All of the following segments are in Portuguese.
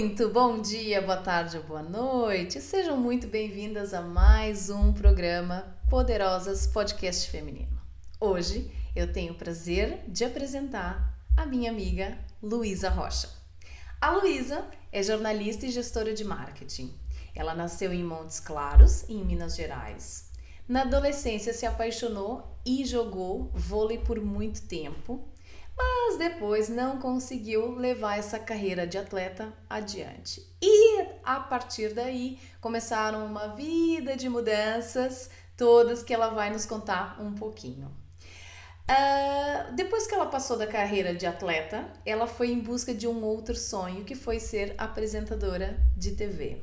Muito bom dia, boa tarde ou boa noite. Sejam muito bem-vindas a mais um programa Poderosas Podcast Feminino. Hoje eu tenho o prazer de apresentar a minha amiga Luísa Rocha. A Luísa é jornalista e gestora de marketing. Ela nasceu em Montes Claros, em Minas Gerais. Na adolescência se apaixonou e jogou vôlei por muito tempo, mas depois não conseguiu levar essa carreira de atleta adiante. E a partir daí começaram uma vida de mudanças, todas que ela vai nos contar um pouquinho. Depois que ela passou da carreira de atleta, ela foi em busca de um outro sonho, que foi ser apresentadora de TV.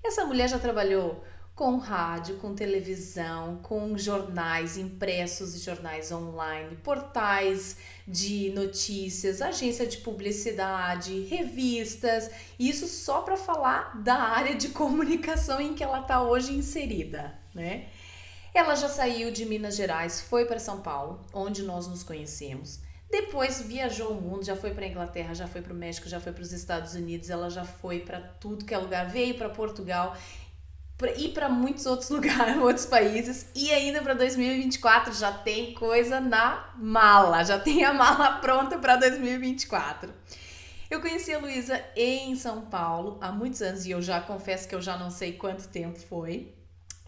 Essa mulher já trabalhou com rádio, com televisão, com jornais impressos e jornais online, portais de notícias, agência de publicidade, revistas, isso só para falar da área de comunicação em que ela está hoje inserida, né? Ela já saiu de Minas Gerais, foi para São Paulo, onde nós nos conhecemos. Depois viajou o mundo, já foi para a Inglaterra, já foi para o México, já foi para os Estados Unidos, ela já foi para tudo que é lugar, veio para Portugal e para muitos outros lugares, outros países, e ainda para 2024 já tem coisa na mala, já tem a mala pronta para 2024. Eu conheci a Luísa em São Paulo há muitos anos e eu já confesso que eu já não sei quanto tempo foi.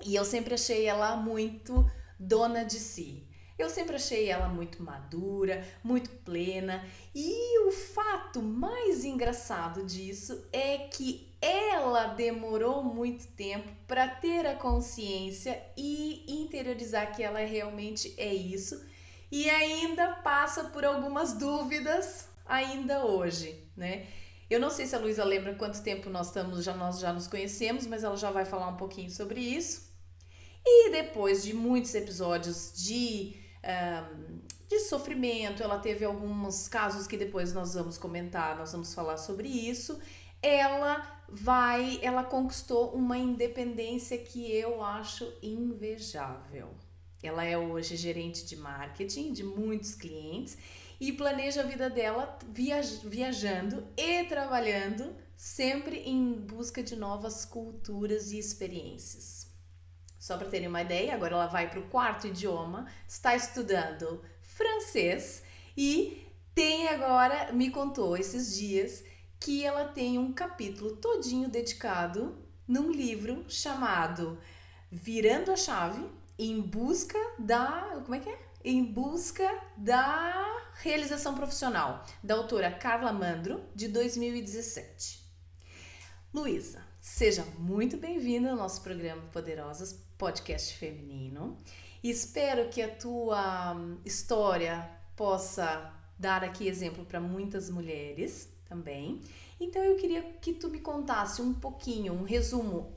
E eu sempre achei ela muito dona de si. Eu sempre achei ela muito madura, muito plena. E o fato mais engraçado disso é que ela demorou muito tempo para ter a consciência e interiorizar que ela realmente é isso. E ainda passa por algumas dúvidas ainda hoje, né? Eu não sei se a Luísa lembra quanto tempo nós já nos conhecemos, mas ela já vai falar um pouquinho sobre isso. E depois de muitos episódios de sofrimento, ela teve alguns casos que depois nós vamos comentar, nós vamos falar sobre isso. Ela conquistou uma independência que eu acho invejável. Ela é hoje gerente de marketing de muitos clientes e planeja a vida dela viajando e trabalhando, sempre em busca de novas culturas e experiências. Só para terem uma ideia, agora ela vai para o quarto idioma, está estudando francês e me contou esses dias que ela tem um capítulo todinho dedicado num livro chamado Virando a Chave, em busca da... como é que é? Em busca da realização profissional, da autora Carla Mandro, de 2017. Luísa, seja muito bem-vinda ao nosso programa Poderosas Podcast Feminino. Espero que a tua história possa dar aqui exemplo para muitas mulheres também. Então eu queria que tu me contasse um pouquinho, um resumo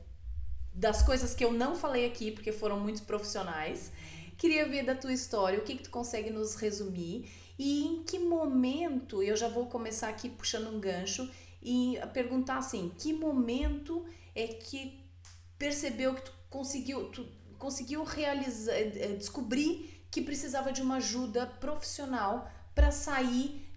das coisas que eu não falei aqui, porque foram muito profissionais. Queria ver da tua história, o que tu consegue nos resumir e em que momento, eu já vou começar aqui puxando um gancho e perguntar assim, que momento é que percebeu que tu conseguiu realizar, descobrir que precisava de uma ajuda profissional para sair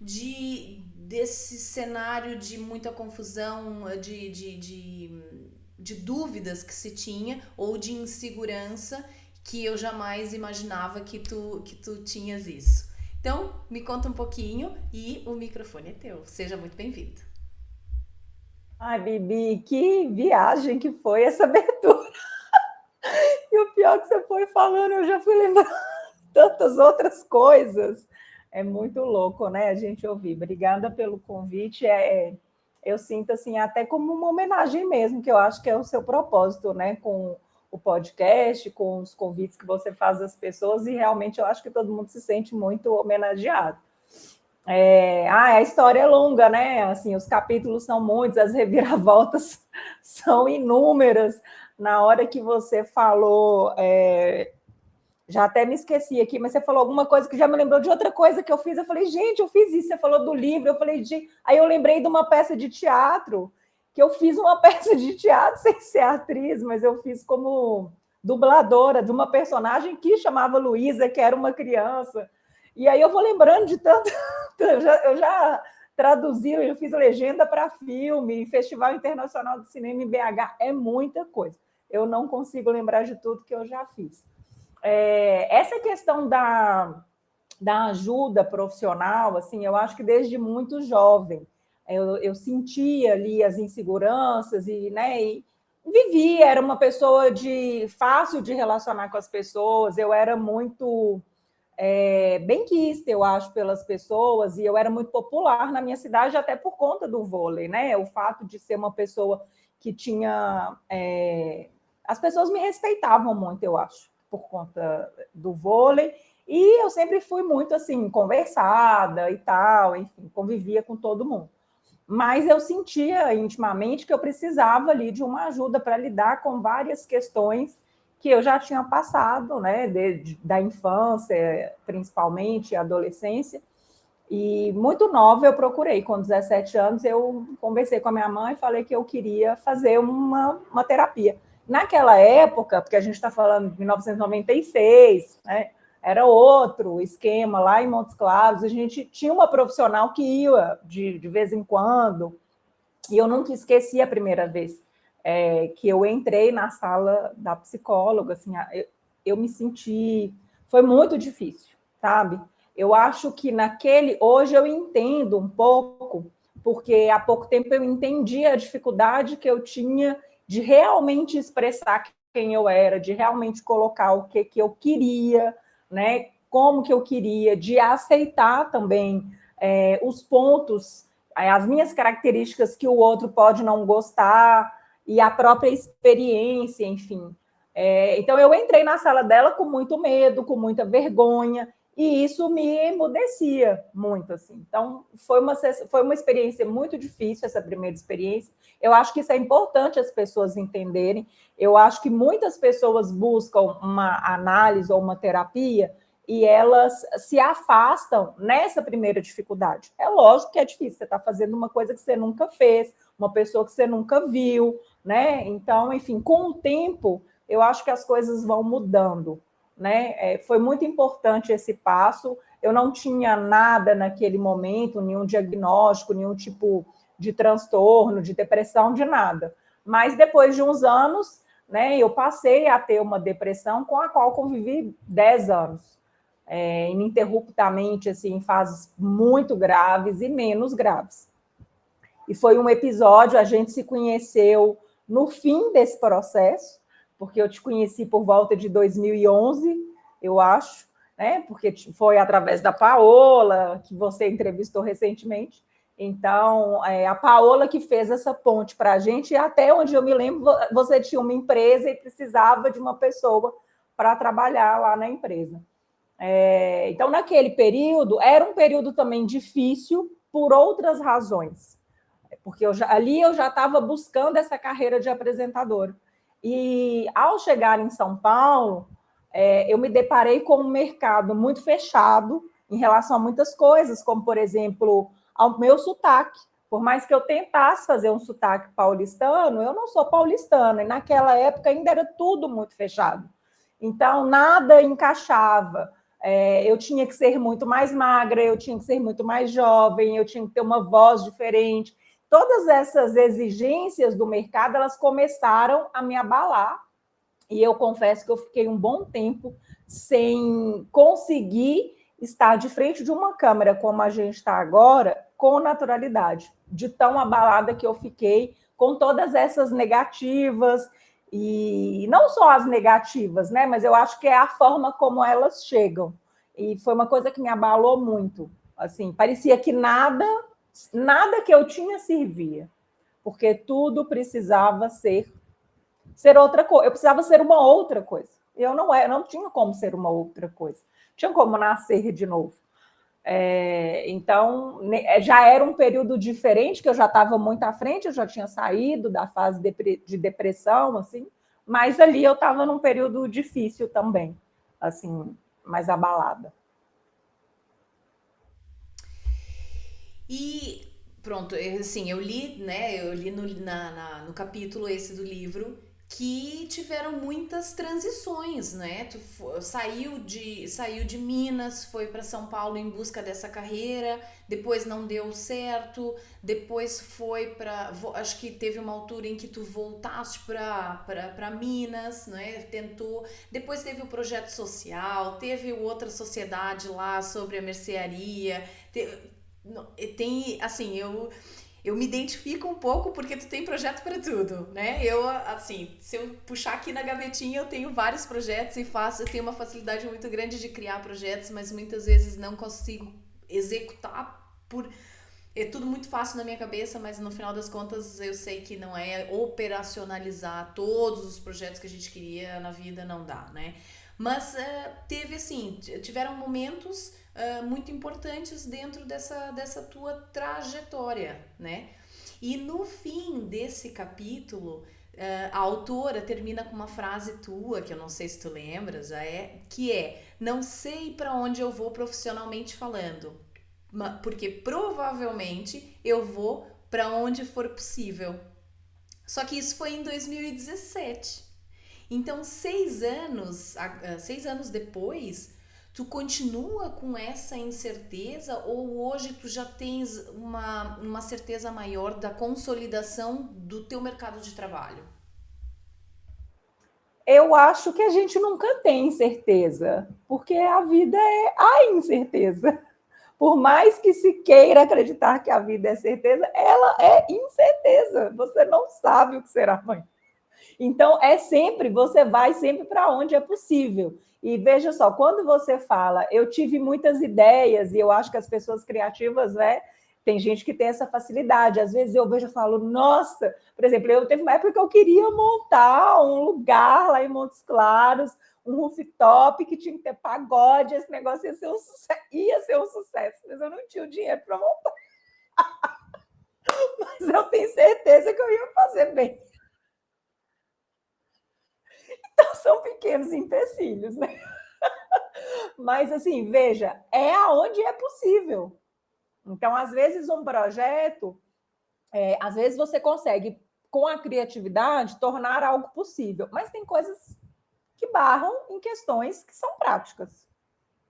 desse cenário de muita confusão, de dúvidas que se tinha ou de insegurança que eu jamais imaginava que tu tinhas isso. Então, me conta um pouquinho e o microfone é teu. Seja muito bem-vindo. Ai, Bibi, que viagem que foi essa abertura. E o pior que você foi falando, eu já fui lembrando tantas outras coisas. É muito louco, né, a gente ouvir. Obrigada pelo convite. Eu sinto, assim, até como uma homenagem mesmo, que eu acho que é o seu propósito, né, com o podcast, com os convites que você faz às pessoas, e realmente eu acho que todo mundo se sente muito homenageado. A história é longa, né? Assim, os capítulos são muitos, as reviravoltas são inúmeras. Na hora que você falou, já até me esqueci aqui, mas você falou alguma coisa que já me lembrou de outra coisa que eu fiz. Eu falei, gente, eu fiz isso. Você falou do livro, eu falei, aí eu lembrei de uma peça de teatro, que eu fiz uma peça de teatro sem ser atriz, mas eu fiz como dubladora de uma personagem que chamava Luísa, que era uma criança. E aí eu vou lembrando de tanto. Eu já traduzir, eu fiz legenda para filme, Festival Internacional de Cinema em BH, é muita coisa. Eu não consigo lembrar de tudo que eu já fiz. Essa questão da ajuda profissional, assim, eu acho que desde muito jovem eu sentia ali as inseguranças e vivia, era uma pessoa fácil de relacionar com as pessoas, eu era muito benquista, eu acho, pelas pessoas, e eu era muito popular na minha cidade, até por conta do vôlei, né? O fato de ser uma pessoa que tinha. As pessoas me respeitavam muito, eu acho, por conta do vôlei, e eu sempre fui muito assim, conversada e tal, enfim, convivia com todo mundo. Mas eu sentia intimamente que eu precisava ali de uma ajuda para lidar com várias questões que eu já tinha passado, né, da infância, principalmente, adolescência, e muito nova eu procurei, com 17 anos eu conversei com a minha mãe e falei que eu queria fazer uma terapia. Naquela época, porque a gente está falando de 1996, né, era outro esquema, lá em Montes Claros, a gente tinha uma profissional que ia de vez em quando, e eu nunca esqueci a primeira vez que eu entrei na sala da psicóloga, assim, eu me senti... Foi muito difícil, sabe? Eu acho que hoje eu entendo um pouco, porque há pouco tempo eu entendi a dificuldade que eu tinha de realmente expressar quem eu era, de realmente colocar o que eu queria, né? Como que eu queria, de aceitar também os pontos, as minhas características que o outro pode não gostar, e a própria experiência, enfim. Então, eu entrei na sala dela com muito medo, com muita vergonha, e isso me emudecia muito, assim. Então, foi uma experiência muito difícil, essa primeira experiência. Eu acho que isso é importante as pessoas entenderem. Eu acho que muitas pessoas buscam uma análise ou uma terapia e elas se afastam nessa primeira dificuldade. É lógico que é difícil, você está fazendo uma coisa que você nunca fez, uma pessoa que você nunca viu, né? Então, enfim, com o tempo, eu acho que as coisas vão mudando, né? Foi muito importante esse passo. Eu não tinha nada naquele momento, nenhum diagnóstico, nenhum tipo de transtorno, de depressão, de nada. Mas depois de uns anos, né, eu passei a ter uma depressão com a qual convivi 10 anos, ininterruptamente, assim, em fases muito graves e menos graves. E foi um episódio, a gente se conheceu no fim desse processo, porque eu te conheci por volta de 2011, eu acho, né? Porque foi através da Paola, que você entrevistou recentemente. Então, a Paola que fez essa ponte para a gente, e até onde eu me lembro, você tinha uma empresa e precisava de uma pessoa para trabalhar lá na empresa. Então, naquele período, era um período também difícil por outras razões, porque ali eu já estava buscando essa carreira de apresentadora. E ao chegar em São Paulo, eu me deparei com um mercado muito fechado em relação a muitas coisas, como, por exemplo, ao meu sotaque. Por mais que eu tentasse fazer um sotaque paulistano, eu não sou paulistana, e naquela época ainda era tudo muito fechado. Então, nada encaixava. Eu tinha que ser muito mais magra, eu tinha que ser muito mais jovem, eu tinha que ter uma voz diferente. Todas essas exigências do mercado, elas começaram a me abalar, e eu confesso que eu fiquei um bom tempo sem conseguir estar de frente de uma câmera como a gente está agora, com naturalidade, de tão abalada que eu fiquei com todas essas negativas, e não só as negativas, né? Mas eu acho que é a forma como elas chegam. E foi uma coisa que me abalou muito. Assim, parecia que nada que eu tinha servia, porque tudo precisava ser outra coisa. Eu precisava ser uma outra coisa. Eu não tinha como ser uma outra coisa. Não tinha como nascer de novo. Então, já era um período diferente, que eu já estava muito à frente, eu já tinha saído da fase de depressão, assim, mas ali eu estava num período difícil também, assim, mais abalada. E pronto, assim, eu li, né? Eu li no capítulo esse do livro que tiveram muitas transições, né? Saiu de Minas, foi para São Paulo em busca dessa carreira, depois não deu certo, depois foi para, acho que teve uma altura em que tu voltaste para Minas, né? Tentou, depois teve o projeto social, teve outra sociedade lá sobre a mercearia, tem assim, eu me identifico um pouco porque tu tem projeto para tudo, né? Eu, assim, se eu puxar aqui na gavetinha, eu tenho vários projetos e eu tenho uma facilidade muito grande de criar projetos, mas muitas vezes não consigo executar por é tudo muito fácil na minha cabeça, mas no final das contas eu sei que não é operacionalizar todos os projetos que a gente queria na vida, não dá, né? Mas teve assim, tiveram momentos muito importantes dentro dessa tua trajetória, né? E no fim desse capítulo, a autora termina com uma frase tua, que eu não sei se tu lembra, que é: não sei para onde eu vou profissionalmente falando, porque provavelmente eu vou para onde for possível. Só que isso foi em 2017. Então, 6 anos depois, tu continua com essa incerteza ou hoje tu já tens uma certeza maior da consolidação do teu mercado de trabalho? Eu acho que a gente nunca tem certeza, porque a vida é a incerteza. Por mais que se queira acreditar que a vida é certeza, ela é incerteza. Você não sabe o que será amanhã. Então, você vai sempre para onde é possível. E veja só, quando você fala, eu tive muitas ideias, e eu acho que as pessoas criativas, né? Tem gente que tem essa facilidade. Às vezes eu vejo e falo, nossa, por exemplo, eu teve uma época que eu queria montar um lugar lá em Montes Claros, um rooftop que tinha que ter pagode, esse negócio ia ser um sucesso, mas eu não tinha o dinheiro para montar. Mas eu tenho certeza que eu ia fazer bem. Então, são pequenos empecilhos, né? Mas, assim, veja, é aonde é possível. Então, às vezes, um projeto, às vezes você consegue, com a criatividade, tornar algo possível, mas tem coisas que barram em questões que são práticas,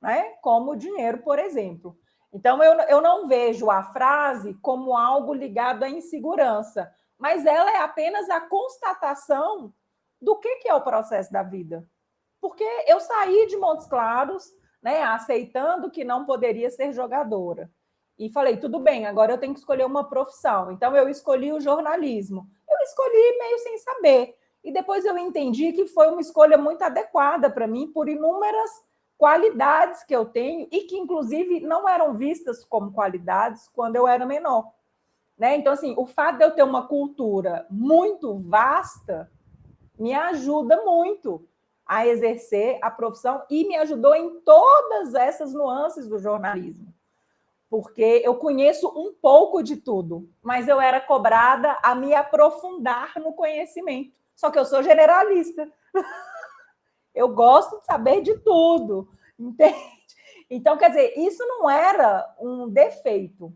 né? Como o dinheiro, por exemplo. Então, eu não vejo a frase como algo ligado à insegurança, mas ela é apenas a constatação do que é o processo da vida. Porque eu saí de Montes Claros, né, aceitando que não poderia ser jogadora. E falei, tudo bem, agora eu tenho que escolher uma profissão. Então, eu escolhi o jornalismo. Eu escolhi meio sem saber. E depois eu entendi que foi uma escolha muito adequada para mim, por inúmeras qualidades que eu tenho e que, inclusive, não eram vistas como qualidades quando eu era menor. Né? Então, assim, o fato de eu ter uma cultura muito vasta me ajuda muito a exercer a profissão e me ajudou em todas essas nuances do jornalismo. Porque eu conheço um pouco de tudo, mas eu era cobrada a me aprofundar no conhecimento. Só que eu sou generalista. Eu gosto de saber de tudo, entende? Então, quer dizer, isso não era um defeito,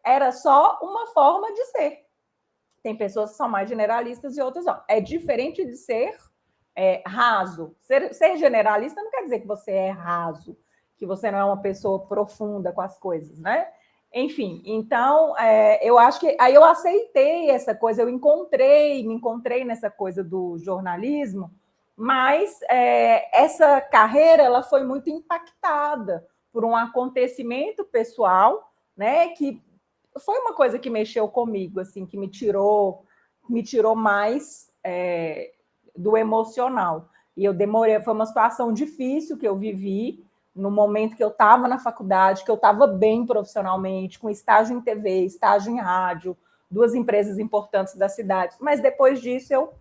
era só uma forma de ser. Tem pessoas que são mais generalistas e outras não. É diferente de ser raso. Ser generalista não quer dizer que você é raso, que você não é uma pessoa profunda com as coisas, né? Enfim, então, eu acho que aí eu aceitei essa coisa, me encontrei nessa coisa do jornalismo, mas essa carreira ela foi muito impactada por um acontecimento pessoal, né, que foi uma coisa que mexeu comigo, assim, que me tirou mais do emocional. E eu demorei, foi uma situação difícil que eu vivi no momento que eu estava na faculdade, que eu estava bem profissionalmente, com estágio em TV, estágio em rádio, 2 empresas importantes da cidade. Mas depois disso eu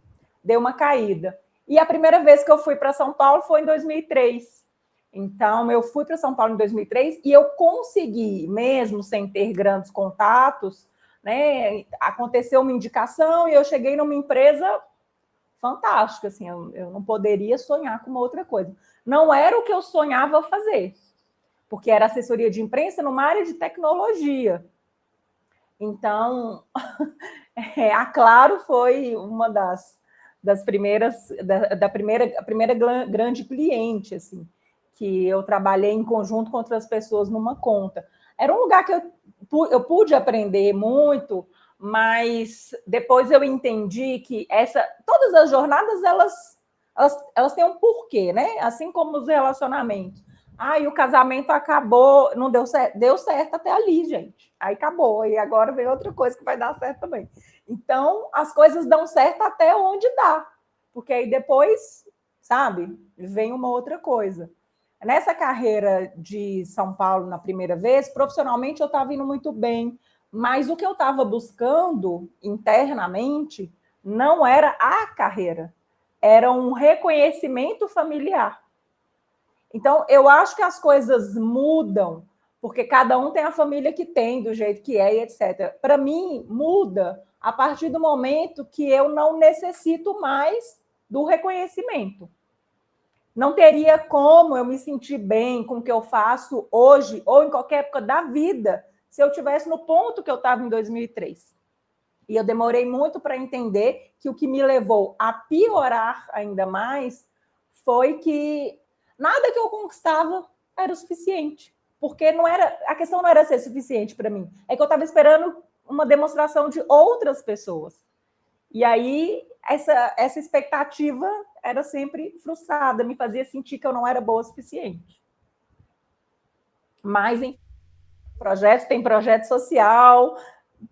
dei uma caída. E a primeira vez que eu fui para São Paulo foi em 2003. Então, eu fui para São Paulo em 2003 e eu consegui, mesmo sem ter grandes contatos, né? Aconteceu uma indicação e eu cheguei numa empresa fantástica, assim, eu não poderia sonhar com uma outra coisa. Não era o que eu sonhava fazer, porque era assessoria de imprensa numa área de tecnologia. Então, a Claro foi uma das primeiras, a primeira grande cliente, assim, que eu trabalhei em conjunto com outras pessoas numa conta. Era um lugar que eu pude aprender muito, mas depois eu entendi que todas as jornadas, elas têm um porquê, né? Assim como os relacionamentos. E o casamento acabou, não deu certo até ali, gente. Aí acabou, e agora vem outra coisa que vai dar certo também. Então, as coisas dão certo até onde dá, porque aí depois, sabe, vem uma outra coisa. Nessa carreira de São Paulo, na primeira vez, profissionalmente eu estava indo muito bem, mas o que eu estava buscando internamente não era a carreira, era um reconhecimento familiar. Então, eu acho que as coisas mudam, porque cada um tem a família que tem, do jeito que é, e etc. Para mim, muda a partir do momento que eu não necessito mais do reconhecimento. Não teria como eu me sentir bem com o que eu faço hoje ou em qualquer época da vida se eu estivesse no ponto que eu estava em 2003. E eu demorei muito para entender que o que me levou a piorar ainda mais foi que nada que eu conquistava era o suficiente. Porque a questão não era ser suficiente para mim. É que eu estava esperando uma demonstração de outras pessoas. E aí, essa expectativa era sempre frustrada, me fazia sentir que eu não era boa o suficiente. Mas, em tem projeto social,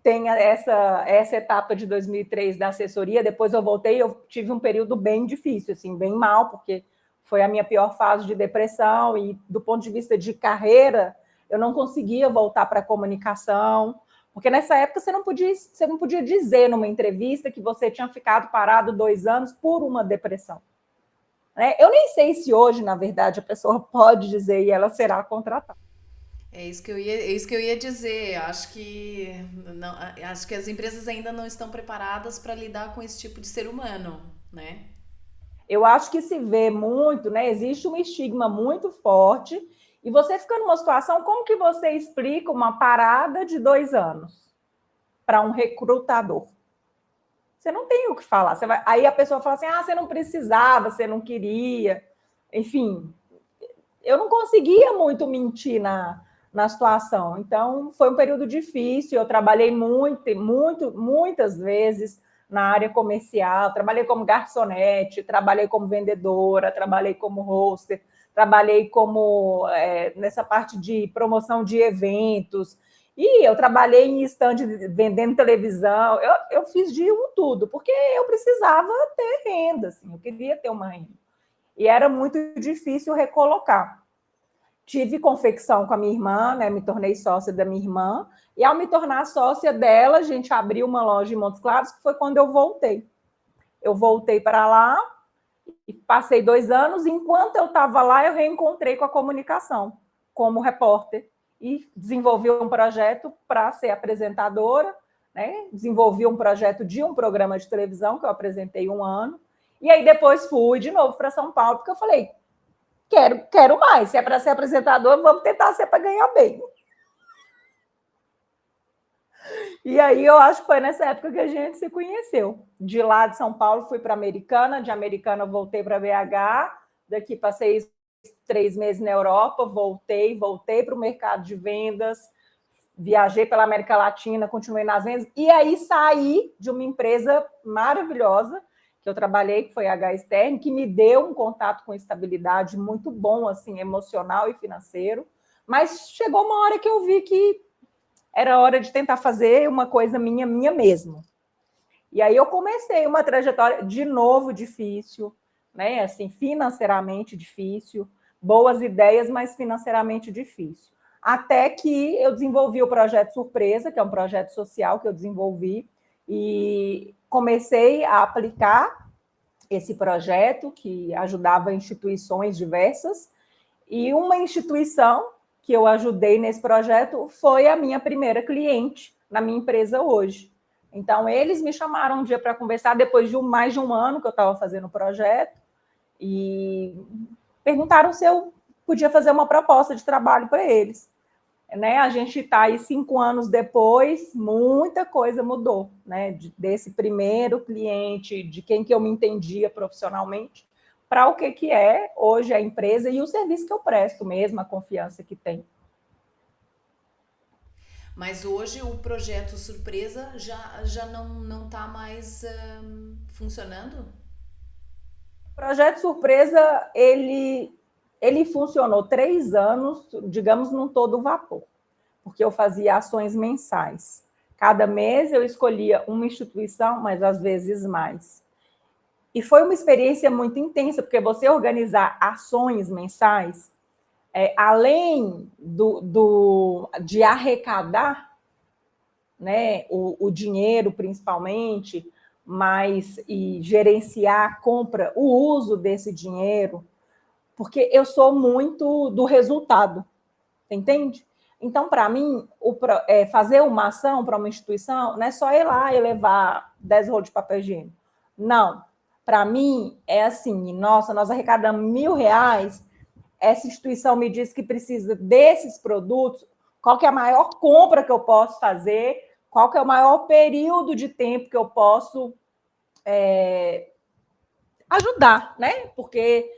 tem essa etapa de 2003 da assessoria, depois eu voltei, eu tive um período bem difícil, assim, bem mal, porque foi a minha pior fase de depressão e, do ponto de vista de carreira, eu não conseguia voltar para a comunicação, porque nessa época você não podia dizer numa entrevista que você tinha ficado parado 2 anos por uma depressão. Eu nem sei se hoje, na verdade, a pessoa pode dizer e ela será contratada. É isso que eu ia dizer. Acho que as empresas ainda não estão preparadas para lidar com esse tipo de ser humano, né? Eu acho que se vê muito, né? Existe um estigma muito forte e você fica numa situação, como que você explica uma parada de 2 anos para um recrutador? Você não tem o que falar. Aí a pessoa fala assim, você não precisava, você não queria. Enfim, eu não conseguia muito mentir na situação. Então, foi um período difícil. Eu trabalhei muitas vezes na área comercial. Trabalhei como garçonete, trabalhei como vendedora, trabalhei como hoster, trabalhei como nessa parte de promoção de eventos. E eu trabalhei em stand vendendo televisão. Eu fiz de tudo, porque eu precisava ter renda, assim, eu queria ter uma renda. E era muito difícil recolocar. Tive confecção com a minha irmã, né? Me tornei sócia da minha irmã. E ao me tornar sócia dela, a gente abriu uma loja em Montes Claros, que foi quando eu voltei. Eu voltei para lá e passei 2 anos. Enquanto eu estava lá, eu reencontrei com a comunicação como repórter e desenvolvi um projeto para ser apresentadora, né? Desenvolvi um projeto de um programa de televisão que eu apresentei 1 ano. E aí depois fui de novo para São Paulo, porque eu falei, quero mais. Se é para ser apresentador, vamos tentar ser para ganhar bem. E aí eu acho que foi nessa época que a gente se conheceu. De lá de São Paulo fui para Americana, de Americana voltei para BH, daqui passei 3 meses na Europa, voltei para o mercado de vendas, viajei pela América Latina, continuei nas vendas, e aí saí de uma empresa maravilhosa que eu trabalhei, que foi a H Stern, que me deu um contato com estabilidade muito bom, assim, emocional e financeiro, mas chegou uma hora que eu vi que era hora de tentar fazer uma coisa minha mesmo. E aí eu comecei uma trajetória, de novo, difícil, né? Assim, financeiramente difícil, boas ideias, mas financeiramente difícil. Até que eu desenvolvi o Projeto Surpresa, que é um projeto social que eu desenvolvi, e comecei a aplicar esse projeto, que ajudava instituições diversas, e uma instituição que eu ajudei nesse projeto foi a minha primeira cliente na minha empresa hoje. Então, eles me chamaram um dia para conversar, depois de mais de 1 ano que eu estava fazendo o projeto, e perguntaram se eu podia fazer uma proposta de trabalho para eles. né? A gente está aí 5 anos depois, muita coisa mudou, né? Desse primeiro cliente, de quem que eu me entendia profissionalmente, para o que é hoje a empresa e o serviço que eu presto mesmo, a confiança que tem. Mas hoje o projeto surpresa já não tá mais funcionando? O projeto surpresa, ele funcionou 3 anos, digamos, num todo vapor, porque eu fazia ações mensais. Cada mês eu escolhia uma instituição, mas às vezes mais. E foi uma experiência muito intensa, porque você organizar ações mensais, além de arrecadar, né, o dinheiro principalmente, mas e gerenciar a compra, o uso desse dinheiro, porque eu sou muito do resultado, entende? Então, para mim, fazer uma ação para uma instituição não é só ir lá e levar 10 rolos de papel higiênico. Não. Para mim, é assim, nossa, nós arrecadamos R$ 1.000, essa instituição me diz que precisa desses produtos, qual que é a maior compra que eu posso fazer, qual que é o maior período de tempo que eu posso ajudar, né? Porque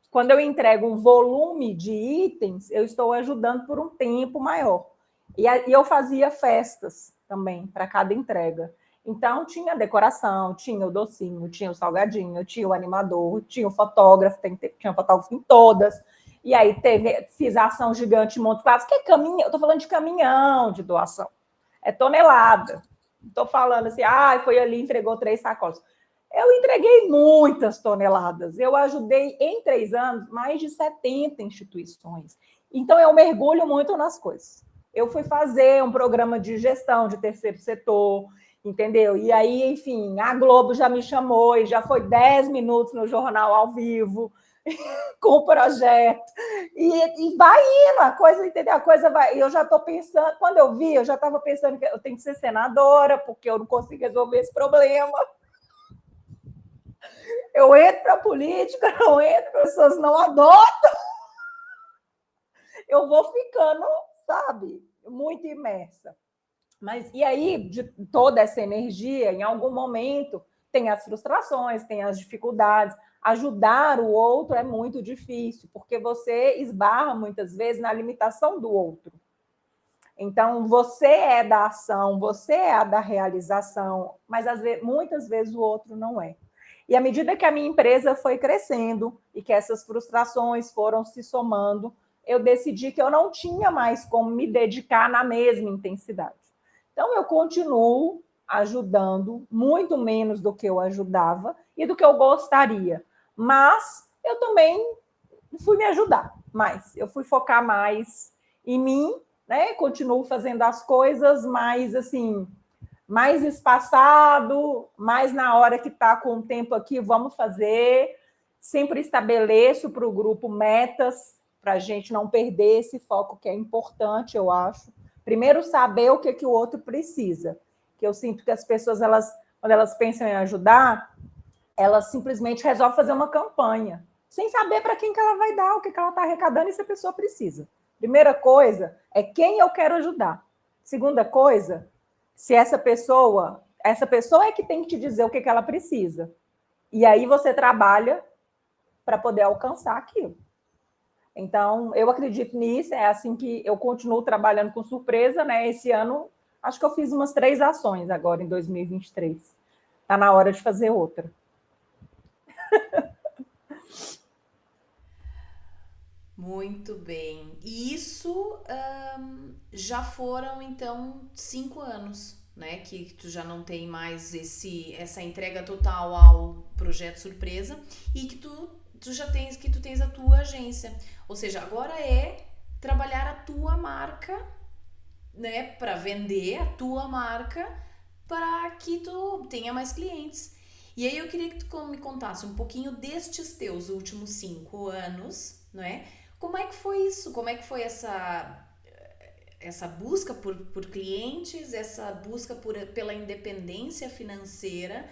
quando eu entrego um volume de itens, eu estou ajudando por um tempo maior. E eu fazia festas também para cada entrega. Então, tinha decoração, tinha o docinho, tinha o salgadinho, tinha o animador, tinha o fotógrafo, tinha fotógrafo em todas. E aí fiz a ação gigante Montes Claros, que é caminhão, eu estou falando de caminhão de doação. É tonelada. Estou falando assim, foi ali, entregou 3 sacolas. Eu entreguei muitas toneladas. Eu ajudei, em 3 anos, mais de 70 instituições. Então, eu mergulho muito nas coisas. Eu fui fazer um programa de gestão de terceiro setor, entendeu? E aí, enfim, a Globo já me chamou e já foi 10 minutos no jornal ao vivo com o projeto. E vai indo, a coisa, entendeu? A coisa vai. Eu já estou pensando, quando eu vi, eu já estava pensando que eu tenho que ser senadora, porque eu não consigo resolver esse problema. Eu entro para a política, não entro, as pessoas não adotam, eu vou ficando, sabe, muito imersa. Mas e aí, de toda essa energia, em algum momento, tem as frustrações, tem as dificuldades. Ajudar o outro é muito difícil, porque você esbarra muitas vezes na limitação do outro. Então, você é da ação, você é a da realização, mas muitas vezes o outro não é. E à medida que a minha empresa foi crescendo e que essas frustrações foram se somando, eu decidi que eu não tinha mais como me dedicar na mesma intensidade. Então, eu continuo ajudando, muito menos do que eu ajudava e do que eu gostaria. Mas eu também fui me ajudar mais. Eu fui focar mais em mim, né? Continuo fazendo as coisas mais assim, mais espaçado, mais na hora que está com o tempo aqui, vamos fazer. Sempre estabeleço para o grupo metas, para a gente não perder esse foco que é importante, eu acho. Primeiro, saber o que o outro precisa. Que eu sinto que as pessoas, quando elas pensam em ajudar, elas simplesmente resolvem fazer uma campanha, sem saber para quem que ela vai dar, o que ela está arrecadando e se a pessoa precisa. Primeira coisa é quem eu quero ajudar. Segunda coisa, se essa pessoa é que tem que te dizer o que ela precisa. E aí você trabalha para poder alcançar aquilo. Então, eu acredito nisso, é assim que eu continuo trabalhando com surpresa, né? Esse ano, acho que eu fiz umas 3 ações agora em 2023. Está na hora de fazer outra. Muito bem. E isso já foram, então, 5 anos, né? Que tu já não tem mais essa entrega total ao projeto surpresa e que tu já tens, que tu tens a tua agência. Ou seja, agora é trabalhar a tua marca, né? Para vender a tua marca para que tu tenha mais clientes. E aí eu queria que tu me contasse um pouquinho destes teus últimos 5 anos, não é? Como é que foi isso? Como é que foi essa busca por clientes, essa busca pela independência financeira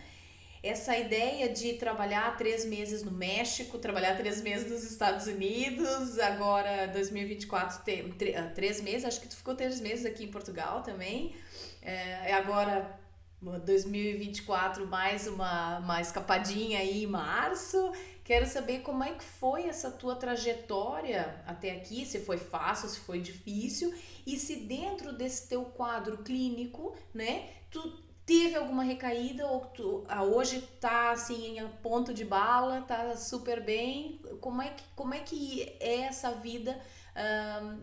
essa ideia de trabalhar 3 meses no México, trabalhar 3 meses nos Estados Unidos, agora 2024 tem 3 meses, acho que tu ficou 3 meses aqui em Portugal também. Agora 2024 mais uma escapadinha aí em março. Quero saber como é que foi essa tua trajetória até aqui, se foi fácil, se foi difícil, e se dentro desse teu quadro clínico, né, tu teve alguma recaída ou tu hoje tá assim em ponto de bala, tá super bem. Como é que é essa vida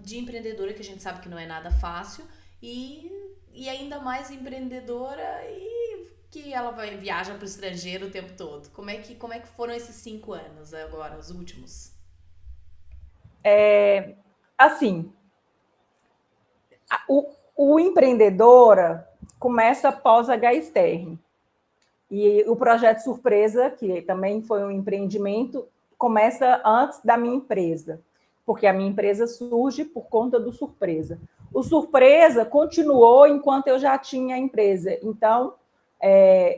de empreendedora, que a gente sabe que não é nada fácil, e ainda mais empreendedora e que ela viaja para o estrangeiro o tempo todo. Como é que foram esses 5 anos agora, os últimos? Assim, o empreendedora começa após a Stern. E o projeto Surpresa, que também foi um empreendimento, começa antes da minha empresa, porque a minha empresa surge por conta do Surpresa. O Surpresa continuou enquanto eu já tinha a empresa. Então,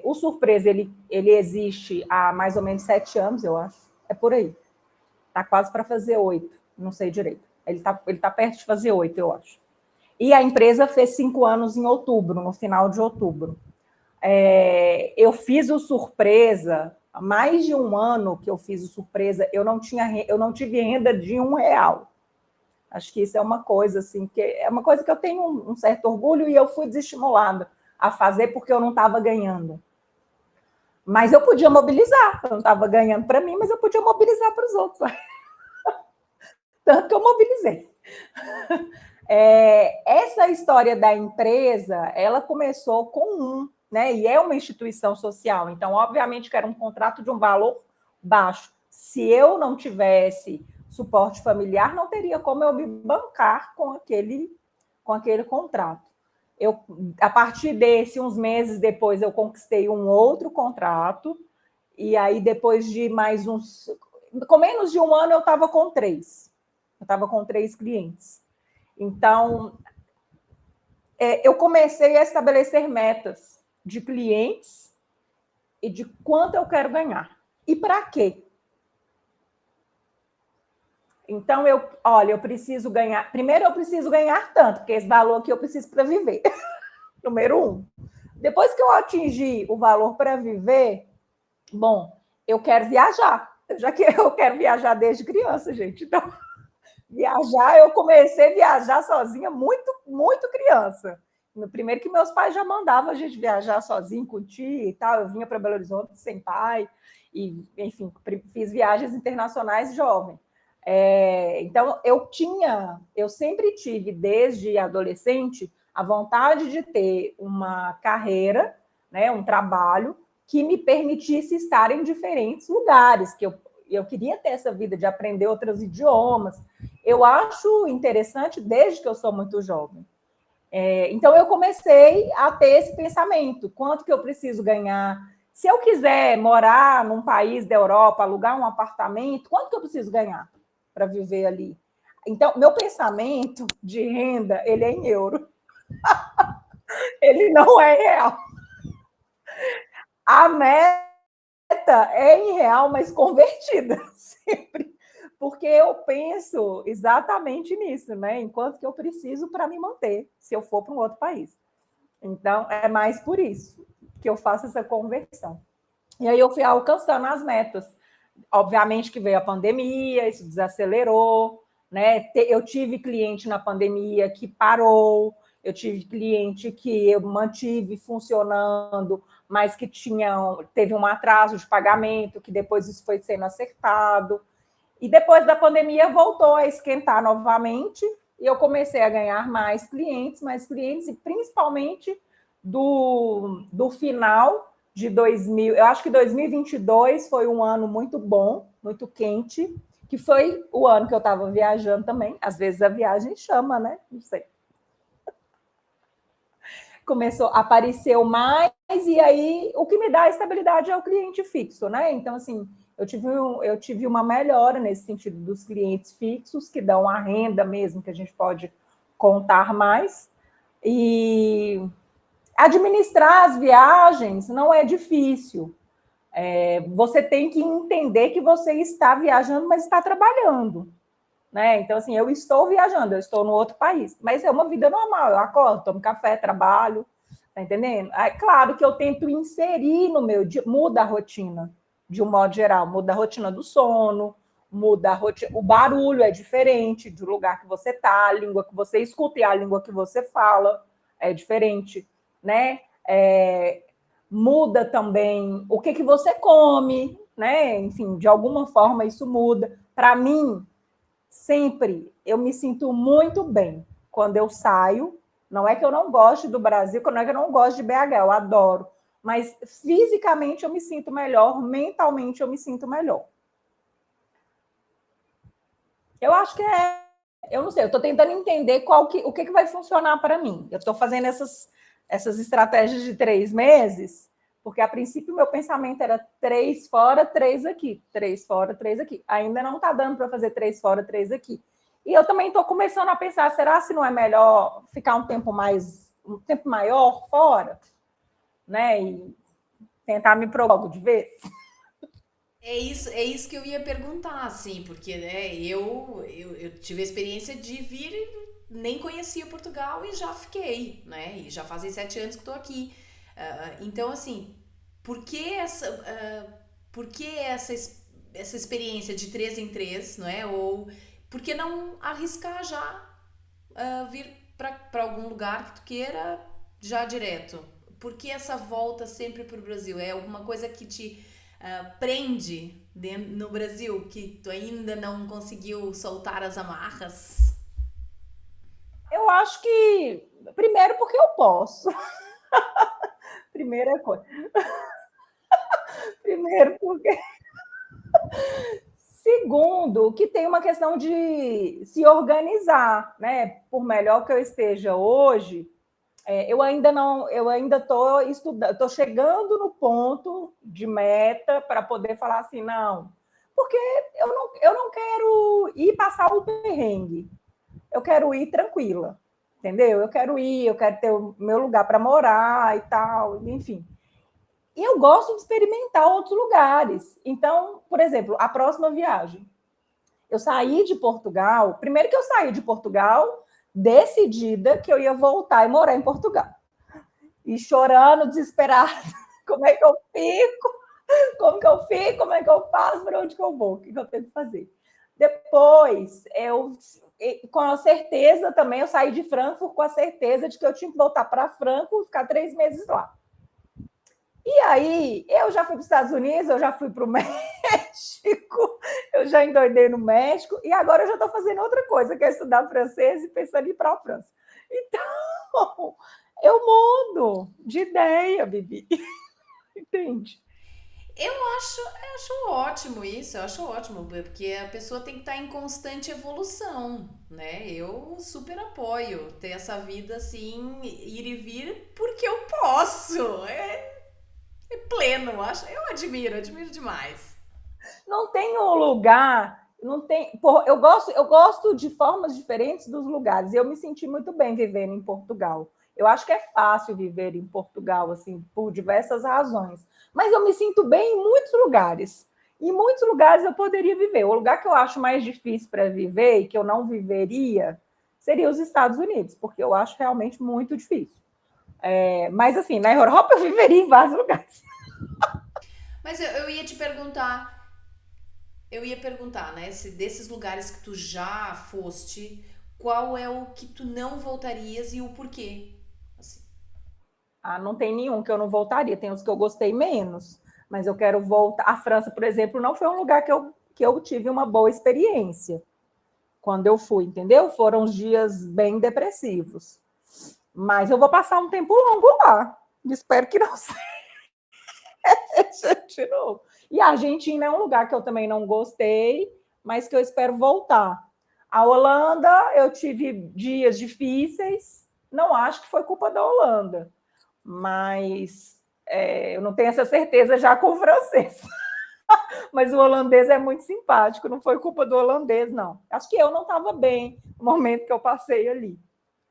o Surpresa ele existe há mais ou menos 7 anos, eu acho. É por aí. Está quase para fazer 8, não sei direito. Ele tá perto de fazer 8, eu acho. E a empresa fez 5 anos em outubro, no final de outubro. Eu fiz o Surpresa, há mais de um ano que eu fiz o Surpresa, eu não tive renda de R$ 1. Acho que isso é uma coisa assim, que é uma coisa que eu tenho um certo orgulho e eu fui desestimulada a fazer porque eu não estava ganhando. Mas eu podia mobilizar, eu não estava ganhando para mim, mas eu podia mobilizar para os outros. Tanto que eu mobilizei. Essa história da empresa, ela começou com né? E é uma instituição social, então, obviamente, que era um contrato de um valor baixo. Se eu não tivesse suporte familiar, não teria como eu me bancar com aquele contrato. A partir desse, uns meses depois, eu conquistei um outro contrato, e aí, depois de mais uns. Com menos de um ano, eu estava com 3. Eu estava com 3 clientes. Então, eu comecei a estabelecer metas de clientes e de quanto eu quero ganhar. E para quê? Então, eu preciso ganhar. Primeiro, eu preciso ganhar tanto, porque esse valor que eu preciso para viver. Número 1. Depois que eu atingir o valor para viver, bom, eu quero viajar. Eu quero viajar desde criança, gente. Então, viajar, eu comecei a viajar sozinha muito, muito criança. No primeiro que meus pais já mandavam a gente viajar sozinho, curtir e tal. Eu vinha para Belo Horizonte sem pai, e, enfim, fiz viagens internacionais jovem. Então, eu sempre tive, desde adolescente, a vontade de ter uma carreira, né, um trabalho que me permitisse estar em diferentes lugares, que eu queria ter essa vida de aprender outros idiomas. Eu acho interessante desde que eu sou muito jovem. Então, eu comecei a ter esse pensamento: quanto que eu preciso ganhar? Se eu quiser morar num país da Europa, alugar um apartamento, quanto que eu preciso ganhar para viver ali? Então, meu pensamento de renda, ele é em euro. Ele não é em real. A meta é em real, mas convertida, sempre. Porque eu penso exatamente nisso, né? Enquanto que eu preciso para me manter, se eu for para um outro país. Então, é mais por isso que eu faço essa conversão. E aí eu fui alcançando as metas. Obviamente que veio a pandemia, isso desacelerou, né? Eu tive cliente na pandemia que parou, eu tive cliente que eu mantive funcionando, mas que teve um atraso de pagamento, que depois isso foi sendo acertado. E depois da pandemia voltou a esquentar novamente, e eu comecei a ganhar mais clientes, e principalmente do final de 2000. Eu acho que 2022 foi um ano muito bom, muito quente, que foi o ano que eu estava viajando também. Às vezes a viagem chama, né? Não sei. Apareceu mais, e aí o que me dá estabilidade é o cliente fixo, né? Então, assim, eu tive uma melhora nesse sentido dos clientes fixos, que dão a renda mesmo, que a gente pode contar mais. E administrar as viagens não é difícil, Você tem que entender que você está viajando, mas está trabalhando. Né? Então, assim, eu estou viajando, eu estou no outro país, mas é uma vida normal, eu acordo, tomo café, trabalho, tá entendendo? É claro que eu tento inserir no meu dia, muda a rotina, de um modo geral, muda a rotina do sono, muda a rotina, o barulho é diferente do lugar que você está, a língua que você escuta e a língua que você fala é diferente, né? Muda também o que você come, né? Enfim, de alguma forma isso muda. Para mim, sempre eu me sinto muito bem quando eu saio. Não é que eu não goste do Brasil, não é que eu não gosto de BH, eu adoro. Mas fisicamente eu me sinto melhor, mentalmente eu me sinto melhor. Eu acho que eu não sei, eu estou tentando entender o que vai funcionar para mim. Eu estou fazendo essas estratégias de 3 meses, porque a princípio meu pensamento era 3 fora, 3 aqui. 3 fora, 3 aqui. Ainda não está dando para fazer 3 fora, 3 aqui. E eu também estou começando a pensar, será se não é melhor ficar um tempo maior fora? Né? E tentar me provar logo de vez? É isso que eu ia perguntar, assim, porque né, eu tive a experiência de vir, nem conhecia Portugal e já fiquei, né? E já fazem 7 anos que estou aqui. Então, assim, por que essa experiência de 3 em 3, não é? Ou por que não arriscar já vir para algum lugar que tu queira já direto? Por que essa volta sempre para o Brasil? É alguma coisa que te prende no Brasil que tu ainda não conseguiu soltar as amarras? Eu acho que, primeiro, porque eu posso. Primeira coisa. Primeiro, porque segundo, que tem uma questão de se organizar, né? Por melhor que eu esteja hoje, eu ainda estou estudando, estou chegando no ponto de meta para poder falar assim, não, porque eu não quero ir passar o perrengue, eu quero ir tranquila, entendeu? Eu quero ter o meu lugar para morar e tal, enfim. E eu gosto de experimentar outros lugares. Então, por exemplo, a próxima viagem. Eu saí de Portugal. Primeiro que eu saí de Portugal decidida que eu ia voltar e morar em Portugal. E chorando, desesperada. Como é que eu fico? Como que eu fico? Como é que eu faço? Para onde que eu vou? O que eu tenho que fazer? Depois, com a certeza também, eu saí de Frankfurt com a certeza de que eu tinha que voltar para Frankfurt, ficar 3 meses lá. E aí, eu já fui para os Estados Unidos, eu já fui para o México, eu já endoidei no México, e agora eu já estou fazendo outra coisa, que é estudar francês e pensando em ir para a França. Então, eu mudo de ideia, Bibi. Entende? Eu acho ótimo isso, eu acho ótimo, porque a pessoa tem que estar em constante evolução, né? Eu super apoio ter essa vida assim, ir e vir, porque eu posso. É pleno, eu admiro demais. Não tem um lugar, não tem. Eu gosto de formas diferentes dos lugares. Eu me senti muito bem vivendo em Portugal. Eu acho que é fácil viver em Portugal, assim, por diversas razões. Mas eu me sinto bem em muitos lugares. Em muitos lugares eu poderia viver. O lugar que eu acho mais difícil para viver e que eu não viveria seria os Estados Unidos, porque eu acho realmente muito difícil. Mas, assim, na Europa eu viveria em vários lugares. Mas eu ia perguntar, né, se desses lugares que tu já foste, qual é o que tu não voltarias e o porquê? Assim. Não tem nenhum que eu não voltaria, tem os que eu gostei menos, mas eu quero voltar. A França, por exemplo, não foi um lugar que eu tive uma boa experiência quando eu fui, entendeu? Foram uns dias bem depressivos. Mas eu vou passar um tempo longo lá. Espero que não seja de novo. E a Argentina é um lugar que eu também não gostei, mas que eu espero voltar. A Holanda, eu tive dias difíceis, não acho que foi culpa da Holanda, mas eu não tenho essa certeza já com o francês. Mas o holandês é muito simpático, não foi culpa do holandês, não. Acho que eu não estava bem no momento que eu passei ali.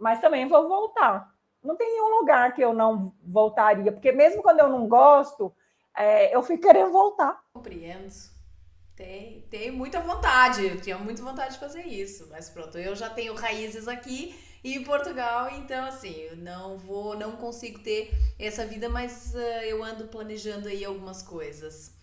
Mas também vou voltar. Não tem nenhum lugar que eu não voltaria, porque mesmo quando eu não gosto, eu fico querendo voltar. Compreendo. Tem muita vontade, eu tinha muita vontade de fazer isso, mas pronto, eu já tenho raízes aqui em Portugal, então assim, eu não consigo ter essa vida, mas eu ando planejando aí algumas coisas.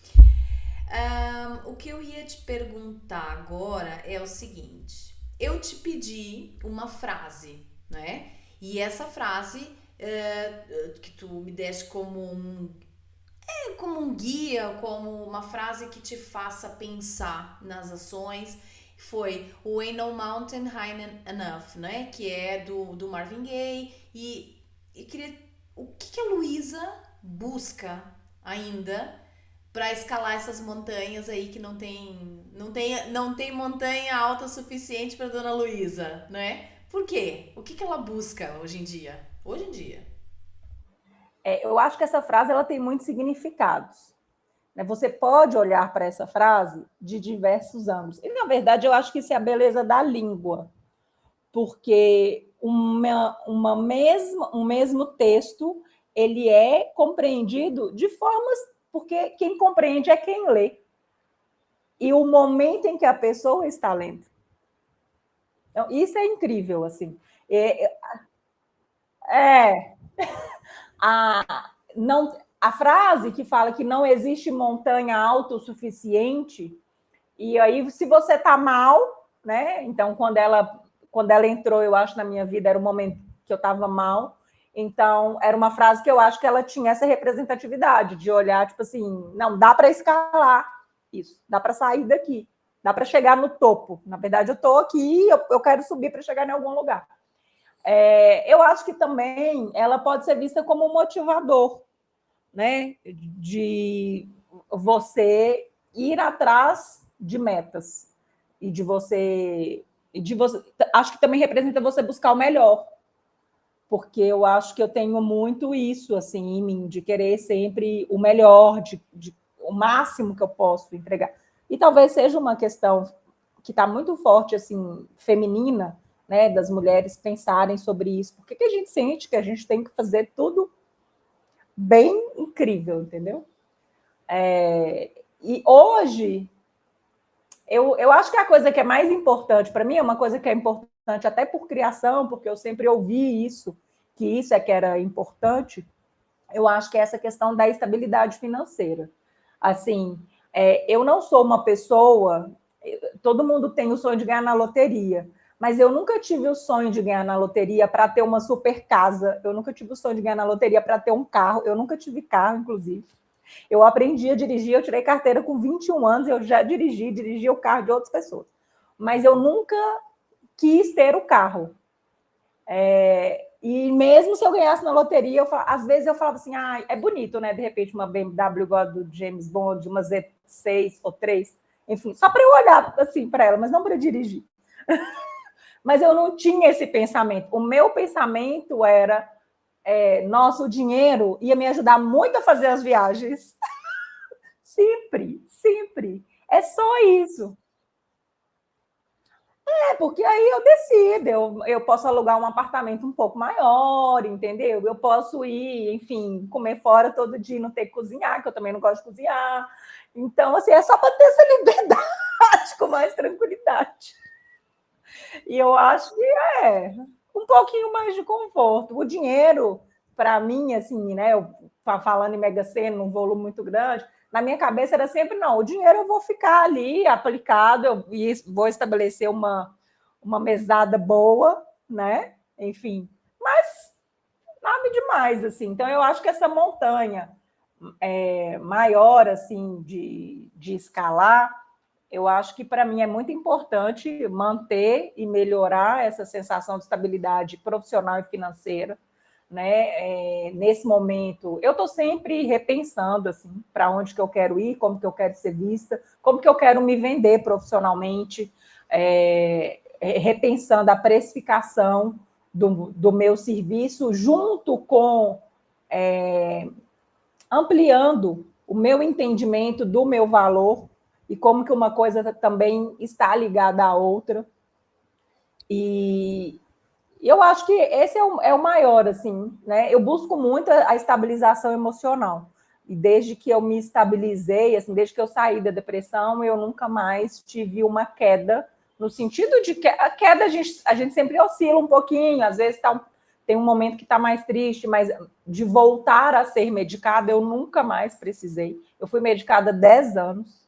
O que eu ia te perguntar agora é o seguinte: eu te pedi uma frase, né? E essa frase que tu me deste como um guia, como uma frase que te faça pensar nas ações, foi o Ain't No Mountain High Enough, né? Que é do Marvin Gaye. E queria. O que a Luísa busca ainda para escalar essas montanhas aí que não tem montanha alta o suficiente para Dona Luísa, né? Por quê? O que ela busca hoje em dia? Hoje em dia. Eu acho que essa frase ela tem muitos significados. Né? Você pode olhar para essa frase de diversos ângulos. E, na verdade, eu acho que isso é a beleza da língua, porque um mesmo texto ele é compreendido de formas, porque quem compreende é quem lê. E o momento em que a pessoa está lendo. Então, isso é incrível, assim. É, a frase que fala que não existe montanha alta o suficiente, e aí, se você está mal, né? Então, quando ela entrou, eu acho, na minha vida, era o momento que eu estava mal. Então, era uma frase que eu acho que ela tinha essa representatividade, de olhar, tipo assim, não, dá para escalar isso, dá para sair daqui, dá para chegar no topo. Na verdade, eu estou aqui, eu quero subir para chegar em algum lugar. Eu acho que também ela pode ser vista como um motivador, né? De você ir atrás de metas e de você acho que também representa você buscar o melhor, porque eu acho que eu tenho muito isso assim em mim, de querer sempre o melhor, de o máximo que eu posso entregar. E talvez seja uma questão que está muito forte assim feminina, né, das mulheres pensarem sobre isso. Por que a gente sente que a gente tem que fazer tudo bem incrível, entendeu? E hoje, eu acho que a coisa que é mais importante para mim é uma coisa que é importante até por criação, porque eu sempre ouvi isso, que isso é que era importante. Eu acho que é essa questão da estabilidade financeira. Assim, eu não sou uma pessoa. Todo mundo tem o sonho de ganhar na loteria, mas eu nunca tive o sonho de ganhar na loteria para ter uma super casa. Eu nunca tive o sonho de ganhar na loteria para ter um carro. Eu nunca tive carro, inclusive. Eu aprendi a dirigir, eu tirei carteira com 21 anos, eu já dirigi o carro de outras pessoas. Mas eu nunca quis ter o carro. E mesmo se eu ganhasse na loteria, às vezes eu falava assim, é bonito, né? De repente, uma BMW igual a do James Bond, uma Z6 ou 3, enfim, só para eu olhar assim para ela, mas não para dirigir. Mas eu não tinha esse pensamento. O meu pensamento era, nossa, o dinheiro ia me ajudar muito a fazer as viagens. Sempre, sempre. É só isso. Porque aí eu decido, eu posso alugar um apartamento um pouco maior, entendeu? Eu posso ir, enfim, comer fora todo dia, não ter que cozinhar, que eu também não gosto de cozinhar. Então, assim, é só para ter essa liberdade com mais tranquilidade. E eu acho que é um pouquinho mais de conforto. O dinheiro, para mim, assim, né? Eu falando em Mega Sena, num volume muito grande, na minha cabeça era sempre, não, o dinheiro eu vou ficar ali aplicado, eu vou estabelecer uma mesada boa, né? Enfim, mas nada demais, assim. Então, eu acho que essa montanha maior, assim, de escalar, eu acho que para mim é muito importante manter e melhorar essa sensação de estabilidade profissional e financeira, né? Nesse momento, eu estou sempre repensando assim para onde que eu quero ir, como que eu quero ser vista, como que eu quero me vender profissionalmente, repensando a precificação do meu serviço, junto com ampliando o meu entendimento do meu valor e como que uma coisa também está ligada à outra. E eu acho que esse é o maior, assim, né? Eu busco muito a estabilização emocional, E desde que eu me estabilizei, assim, desde que eu saí da depressão, eu nunca mais tive uma queda, no sentido de que a queda a gente sempre oscila um pouquinho, às vezes tem um momento que está mais triste, mas de voltar a ser medicada, eu nunca mais precisei. Eu fui medicada 10 anos,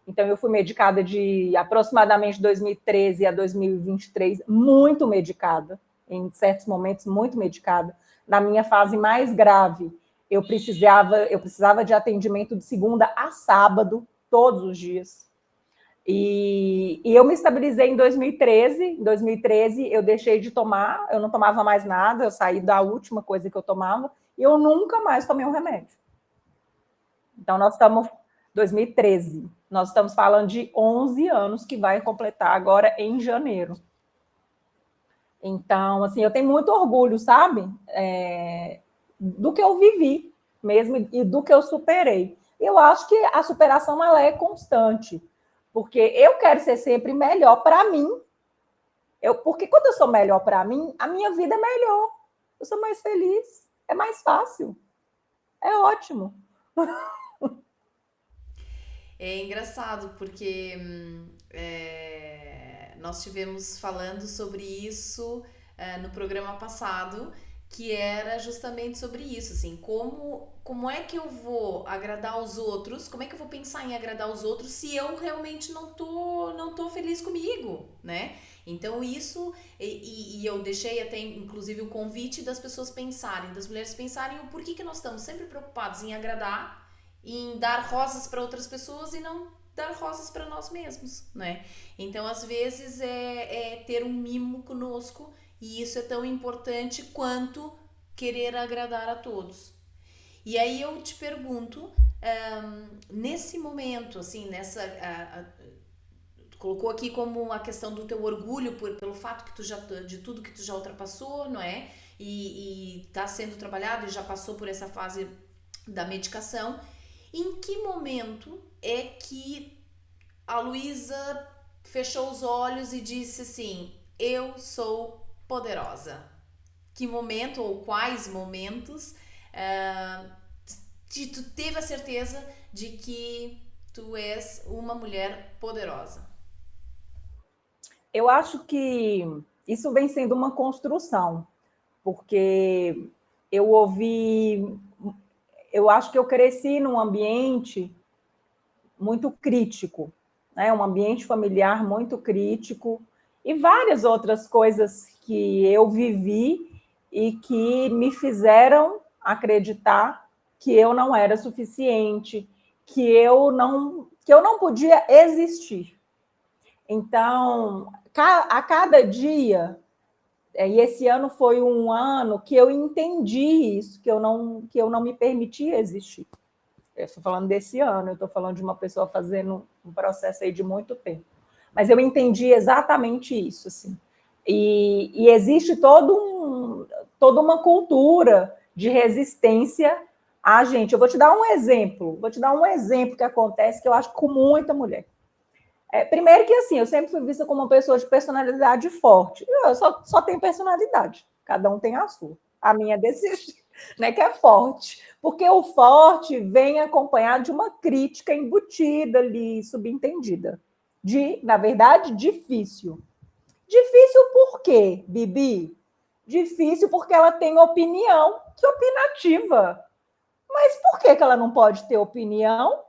então eu fui medicada de aproximadamente 2013 a 2023, muito medicada, em certos momentos muito medicada. Na minha fase mais grave, eu precisava de atendimento de segunda a sábado, todos os dias. E eu me estabilizei em 2013. Em 2013, eu deixei de tomar, eu não tomava mais nada, eu saí da última coisa que eu tomava, e eu nunca mais tomei um remédio. Então, nós estamos... 2013. Nós estamos falando de 11 anos, que vai completar agora em janeiro. Então, assim, eu tenho muito orgulho, sabe? Do que eu vivi mesmo e do que eu superei. Eu acho que a superação, ela é constante, porque eu quero ser sempre melhor para mim. Porque quando eu sou melhor para mim, a minha vida é melhor. Eu sou mais feliz, é mais fácil, é ótimo. É engraçado, porque nós tivemos falando sobre isso no programa passado, que era justamente sobre isso, assim, como é que eu vou agradar os outros, como é que eu vou pensar em agradar os outros se eu realmente não tô feliz comigo, né? Então isso, e eu deixei até inclusive o convite das pessoas pensarem, das mulheres pensarem o porquê que nós estamos sempre preocupados em agradar, em dar rosas para outras pessoas e não dar rosas para nós mesmos, né? Então, às vezes, é ter um mimo conosco, e isso é tão importante quanto querer agradar a todos. E aí eu te pergunto, nesse momento, assim, tu colocou aqui como a questão do teu orgulho pelo fato que de tudo que tu já ultrapassou, não é? E tá sendo trabalhado e já passou por essa fase da medicação. Em que momento é que a Luísa fechou os olhos e disse assim: eu sou poderosa? Que momento ou quais momentos tu teve a certeza de que tu és uma mulher poderosa? Eu acho que isso vem sendo uma construção, porque eu acho que eu cresci num ambiente muito crítico, né? Um ambiente familiar muito crítico, e várias outras coisas que eu vivi e que me fizeram acreditar que eu não era suficiente, que eu não podia existir. Então, a cada dia, e esse ano foi um ano que eu entendi isso, que eu não me permitia existir. Eu estou falando desse ano, eu estou falando de uma pessoa fazendo um processo aí de muito tempo. Mas eu entendi exatamente isso, assim. E existe toda uma cultura de resistência a gente. Eu vou te dar um exemplo que acontece, que eu acho com muita mulher. Primeiro que, assim, eu sempre fui vista como uma pessoa de personalidade forte. Eu só tenho personalidade, cada um tem a sua. A minha é desse jeito, né, que é forte. Porque o forte vem acompanhado de uma crítica embutida ali, subentendida. Na verdade, difícil. Difícil por quê, Bibi? Difícil porque ela tem opinião, que opinativa. Mas por que ela não pode ter opinião?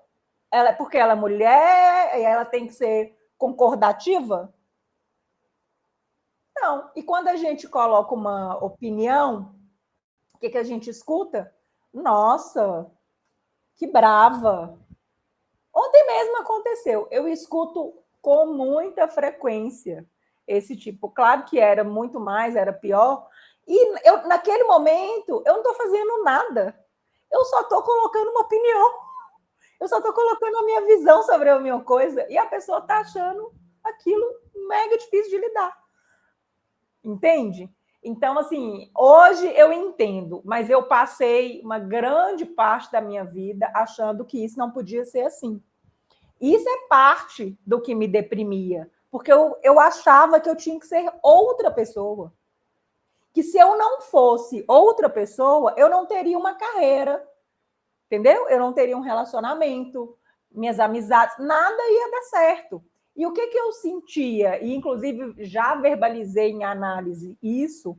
Porque ela é mulher e ela tem que ser concordativa? Não. E quando a gente coloca uma opinião, o que a gente escuta? Nossa, que brava. Ontem mesmo aconteceu. Eu escuto com muita frequência esse tipo. Claro que era muito mais, era pior. E naquele momento, eu não estou fazendo nada. Eu só estou colocando uma opinião. Eu só estou colocando a minha visão sobre a minha coisa, e a pessoa está achando aquilo mega difícil de lidar. Entende? Então, assim, hoje eu entendo, mas eu passei uma grande parte da minha vida achando que isso não podia ser assim. Isso é parte do que me deprimia, porque eu achava que eu tinha que ser outra pessoa. Que se eu não fosse outra pessoa, eu não teria uma carreira, entendeu? Eu não teria um relacionamento, minhas amizades, nada ia dar certo. E o que eu sentia, e inclusive já verbalizei em análise isso,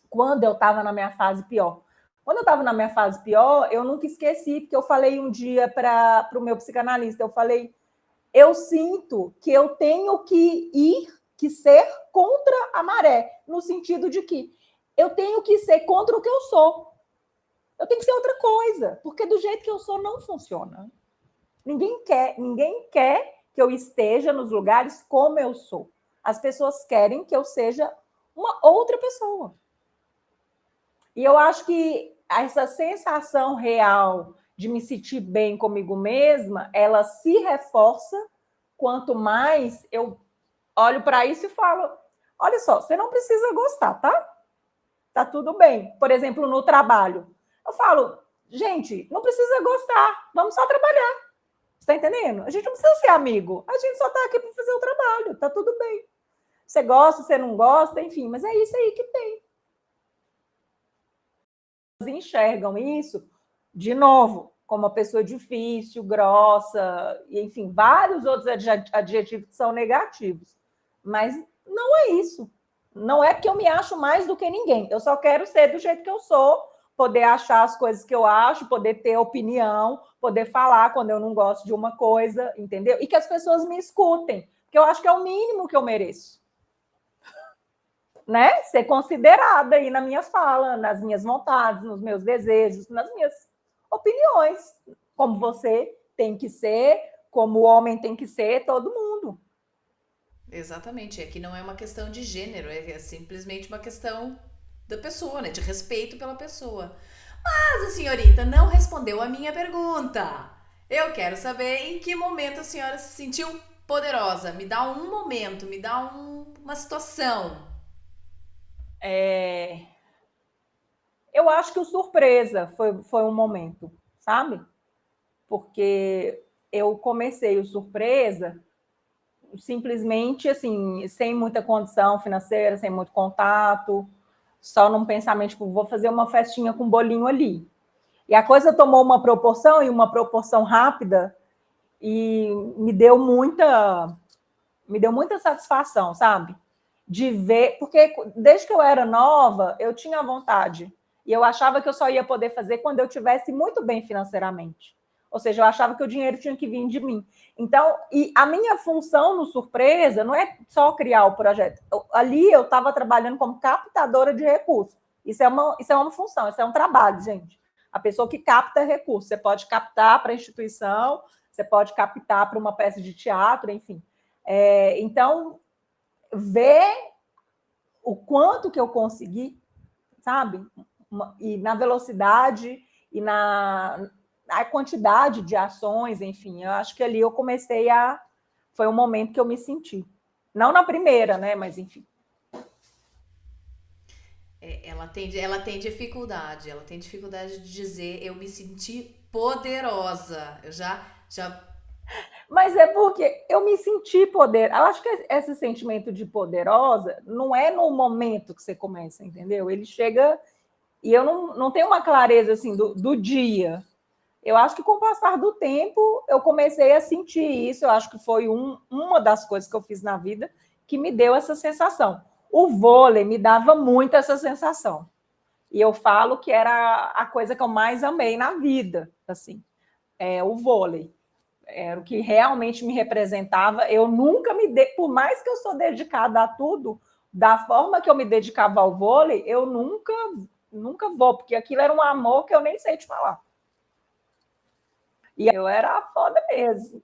quando eu estava na minha fase pior. Quando eu estava na minha fase pior, eu nunca esqueci, porque eu falei um dia para o meu psicanalista, eu falei, eu sinto que eu tenho que ir, que ser contra a maré, no sentido de que eu tenho que ser contra o que eu sou. Eu tenho que ser outra coisa, porque do jeito que eu sou não funciona. Ninguém quer que eu esteja nos lugares como eu sou. As pessoas querem que eu seja uma outra pessoa. E eu acho que essa sensação real de me sentir bem comigo mesma, ela se reforça quanto mais eu olho para isso e falo: olha só, você não precisa gostar, tá? Tá tudo bem. Por exemplo, no trabalho. Eu falo, gente, não precisa gostar, vamos só trabalhar. Você tá entendendo? A gente não precisa ser amigo, a gente só tá aqui para fazer o trabalho, tá tudo bem. Você gosta, você não gosta, enfim, mas é isso aí que tem. Enxergam isso, de novo, como uma pessoa difícil, grossa, e, enfim, vários outros adjetivos que são negativos. Mas não é isso. Não é porque eu me acho mais do que ninguém. Eu só quero ser do jeito que eu sou, poder achar as coisas que eu acho, poder ter opinião, poder falar quando eu não gosto de uma coisa, entendeu? E que as pessoas me escutem, porque eu acho que é o mínimo que eu mereço, né? Ser considerada aí na minha fala, nas minhas vontades, nos meus desejos, nas minhas opiniões, como você tem que ser, como o homem tem que ser, todo mundo. Exatamente. Aqui não é uma questão de gênero, é simplesmente uma questão da pessoa, né? De respeito pela pessoa. Mas a senhorita não respondeu a minha pergunta. Eu quero saber em que momento a senhora se sentiu poderosa. Me dá um momento, me dá uma situação. É, eu acho que o surpresa foi um momento, sabe? Porque eu comecei o surpresa simplesmente assim, sem muita condição financeira, sem muito contato, só num pensamento, tipo, vou fazer uma festinha com bolinho ali. E a coisa tomou uma proporção, e uma proporção rápida, e me deu muita satisfação, sabe? De ver, porque desde que eu era nova, eu tinha vontade. E eu achava que eu só ia poder fazer quando eu tivesse muito bem financeiramente. Ou seja, eu achava que o dinheiro tinha que vir de mim. Então, e a minha função no Surpresa não é só criar o projeto. Ali eu estava trabalhando como captadora de recursos. Isso é uma função, isso é um trabalho, gente. A pessoa que capta recursos. Você pode captar para a instituição, você pode captar para uma peça de teatro, enfim. Então, ver o quanto que eu consegui, sabe? E na velocidade e na quantidade de ações, enfim, eu acho que ali eu comecei a. Foi um momento que eu me senti. Não na primeira, né? Mas enfim. Ela tem dificuldade de dizer eu me senti poderosa. Eu já. Mas é porque eu me senti poder. Eu acho que esse sentimento de poderosa não é no momento que você começa, entendeu? Ele chega e eu não tenho uma clareza assim do dia. Eu acho que com o passar do tempo eu comecei a sentir isso. Eu acho que foi uma das coisas que eu fiz na vida que me deu essa sensação. O vôlei me dava muito essa sensação. E eu falo que era a coisa que eu mais amei na vida, assim, o vôlei. Era o que realmente me representava. Eu nunca por mais que eu sou dedicada a tudo, da forma que eu me dedicava ao vôlei, eu nunca vou, porque aquilo era um amor que eu nem sei te falar. E eu era foda mesmo.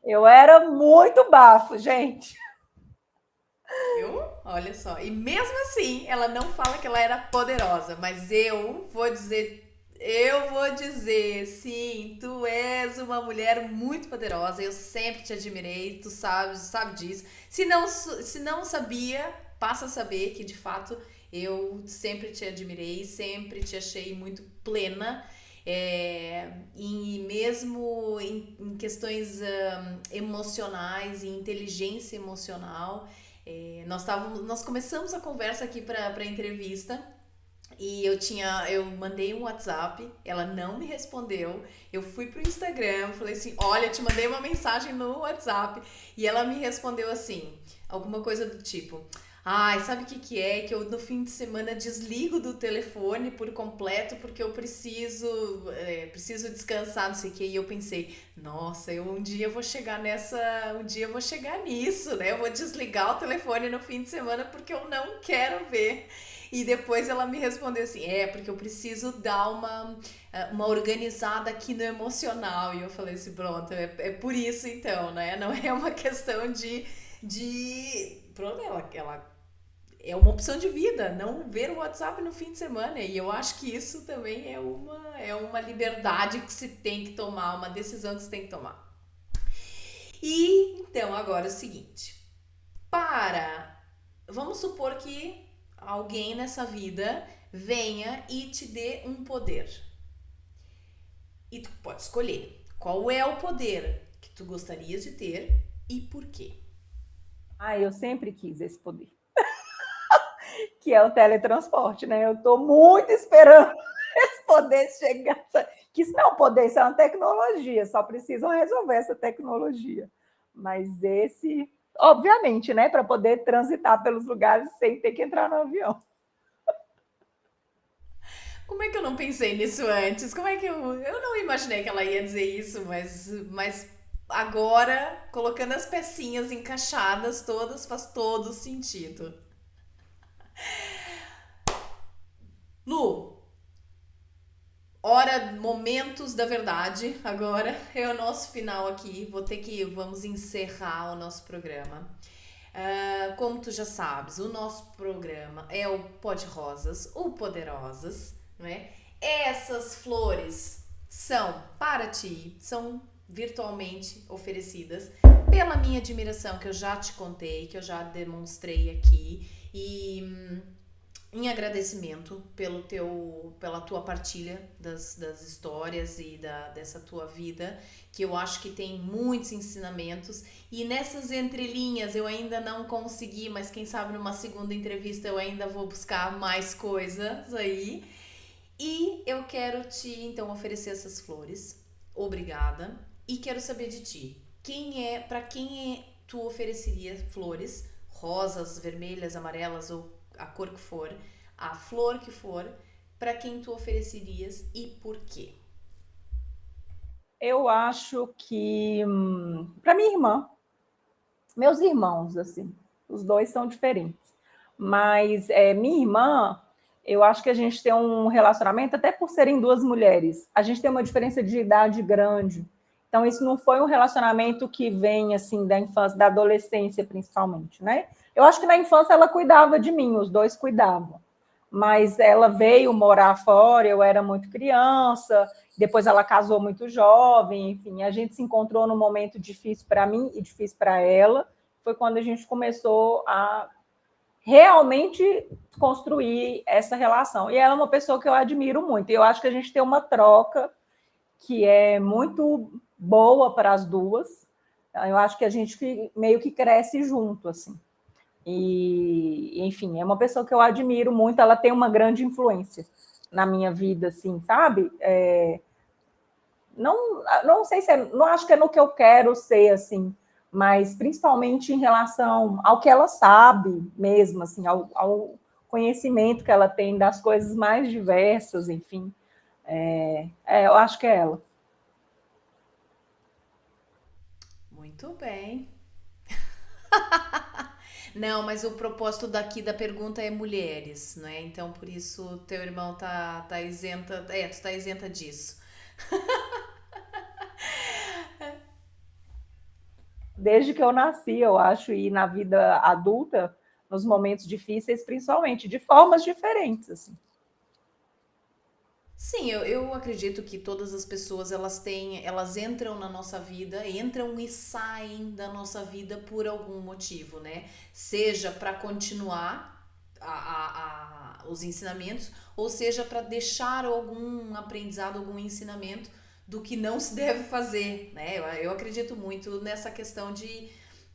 Eu era muito bafo, gente. Eu? Olha só. E mesmo assim, ela não fala que ela era poderosa, mas eu vou dizer. Eu vou dizer, sim, tu és uma mulher muito poderosa. Eu sempre te admirei, tu sabe disso. Se não sabia, passa a saber que de fato eu sempre te admirei, sempre te achei muito plena. E mesmo em questões emocionais e inteligência emocional, Nós começamos a conversa aqui para entrevista e eu mandei um WhatsApp, ela não me respondeu. Eu fui pro Instagram, falei assim: "Olha, eu te mandei uma mensagem no WhatsApp", e ela me respondeu assim, alguma coisa do tipo: "Ai, sabe o que que é? Que eu no fim de semana desligo do telefone por completo porque eu preciso descansar, não sei o que". E eu pensei: "Nossa, um dia eu vou chegar um dia eu vou chegar nisso, né? Eu vou desligar o telefone no fim de semana porque eu não quero ver". E depois ela me respondeu assim: porque eu preciso dar uma organizada aqui no emocional". E eu falei assim: pronto, é por isso então, né? Não é uma questão Pronto, ela é uma opção de vida, não ver o WhatsApp no fim de semana. E eu acho que isso também é uma liberdade que se tem que tomar, uma decisão que se tem que tomar. E então, agora é o seguinte: para. Vamos supor que alguém nessa vida venha e te dê um poder. E tu pode escolher qual é o poder que tu gostarias de ter e por quê. Eu sempre quis esse poder, que é o teletransporte, né? Eu estou muito esperando esse poder chegar. Que isso não é um poder, isso é uma tecnologia, só precisam resolver essa tecnologia. Mas esse, obviamente, né? Para poder transitar pelos lugares sem ter que entrar no avião. Como é que eu não pensei nisso antes? Como é que eu não imaginei que ela ia dizer isso, mas agora, colocando as pecinhas encaixadas todas, faz todo sentido. Lu, momentos da verdade. Agora é o nosso final aqui. Vamos encerrar o nosso programa. Como tu já sabes, o nosso programa é o Pó de Rosas, ou Poderosas, não é? Essas flores são para ti, são virtualmente oferecidas pela minha admiração que eu já te contei, que eu já demonstrei aqui, e em agradecimento pela tua partilha das histórias e dessa tua vida, que eu acho que tem muitos ensinamentos. E nessas entrelinhas eu ainda não consegui, mas quem sabe numa segunda entrevista eu ainda vou buscar mais coisas aí. E eu quero te então oferecer essas flores. Obrigada. E quero saber de ti. Para quem tu ofereceria flores, rosas, vermelhas, amarelas ou a cor que for, a flor que for, para quem tu oferecerias e por quê? Eu acho que para minha irmã, meus irmãos, assim, os dois são diferentes. Mas minha irmã, eu acho que a gente tem um relacionamento, até por serem duas mulheres, a gente tem uma diferença de idade grande. Então, isso não foi um relacionamento que vem, assim, da infância, da adolescência, principalmente, né? Eu acho que na infância ela cuidava de mim, os dois cuidavam. Mas ela veio morar fora, eu era muito criança, depois ela casou muito jovem, enfim, a gente se encontrou num momento difícil para mim e difícil para ela. Foi quando a gente começou a realmente construir essa relação. E ela é uma pessoa que eu admiro muito. E eu acho que a gente tem uma troca que é muito boa para as duas. Eu acho que a gente meio que cresce junto, assim. E, enfim, é uma pessoa que eu admiro muito. Ela tem uma grande influência na minha vida, assim, sabe? Não sei se não acho que é no que eu quero ser, assim, mas principalmente em relação ao que ela sabe mesmo, assim, ao conhecimento que ela tem das coisas mais diversas, enfim. Eu acho que é ela. Muito bem. Não, mas o propósito daqui da pergunta é mulheres, né? Então por isso teu irmão tá isenta, tu tá isenta disso. Desde que eu nasci, eu acho, e na vida adulta, nos momentos difíceis, principalmente, de formas diferentes, assim. Sim, eu acredito que todas as pessoas elas entram na nossa vida, entram e saem da nossa vida por algum motivo, né? Seja para continuar os ensinamentos, ou seja para deixar algum aprendizado, algum ensinamento do que não se deve fazer, né? Eu acredito muito nessa questão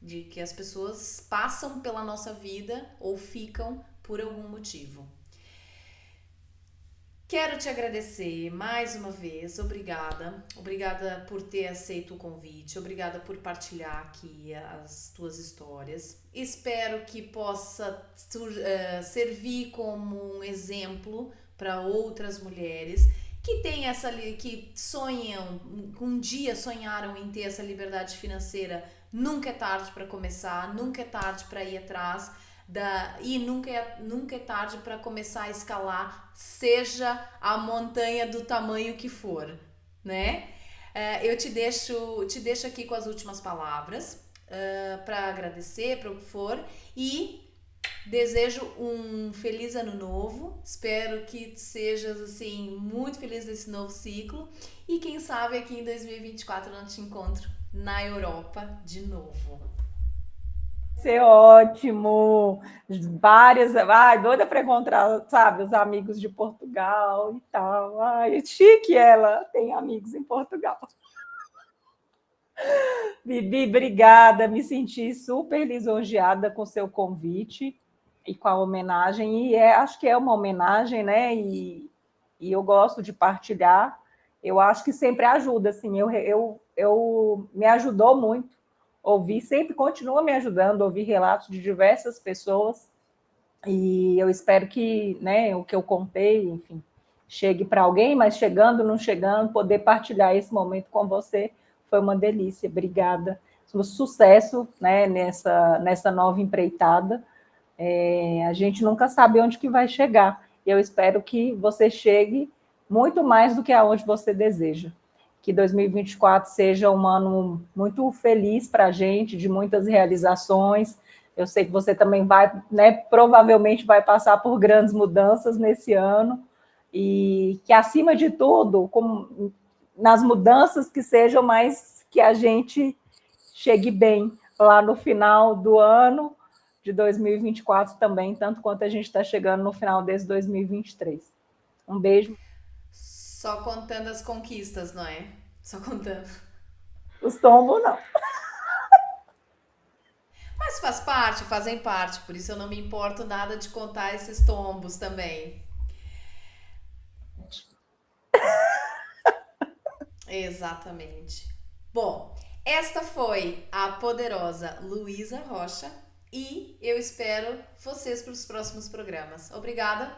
de que as pessoas passam pela nossa vida ou ficam por algum motivo. Quero te agradecer mais uma vez, obrigada por ter aceito o convite, obrigada por partilhar aqui as tuas histórias. Espero que possa servir como um exemplo para outras mulheres que têm que sonham, um dia sonharam em ter essa liberdade financeira. Nunca é tarde para começar, nunca é tarde para ir atrás. E nunca é tarde para começar a escalar, seja a montanha do tamanho que for, né? Eu te deixo aqui com as últimas palavras para agradecer, para o que for, e desejo um feliz ano novo. Espero que sejas assim muito feliz nesse novo ciclo e quem sabe aqui em 2024 eu não te encontro na Europa de novo. Ser ótimo, várias, doida para encontrar, sabe, os amigos de Portugal e tal. Ai, é chique, ela tem amigos em Portugal. Bibi, obrigada, me senti super lisonjeada com o seu convite e com a homenagem, e acho que é uma homenagem, né, e eu gosto de partilhar, eu acho que sempre ajuda, assim, eu me ajudou muito, ouvir, sempre continua me ajudando, ouvir relatos de diversas pessoas, e eu espero que, né, o que eu contei, enfim, chegue para alguém, mas chegando, não chegando, poder partilhar esse momento com você foi uma delícia. Obrigada. Sucesso, né, nessa nova empreitada. A gente nunca sabe onde que vai chegar. Eu espero que você chegue muito mais do que aonde você deseja. Que 2024 seja um ano muito feliz para a gente, de muitas realizações. Eu sei que você também vai, né, provavelmente vai passar por grandes mudanças nesse ano, e que, acima de tudo, nas mudanças, que sejam mais que a gente chegue bem lá no final do ano de 2024 também, tanto quanto a gente está chegando no final desse 2023. Um beijo. Só contando as conquistas, não é? Só contando. Os tombos, não. Mas fazem parte, por isso eu não me importo nada de contar esses tombos também. Exatamente. Bom, esta foi a poderosa Luísa Rocha e eu espero vocês para os próximos programas. Obrigada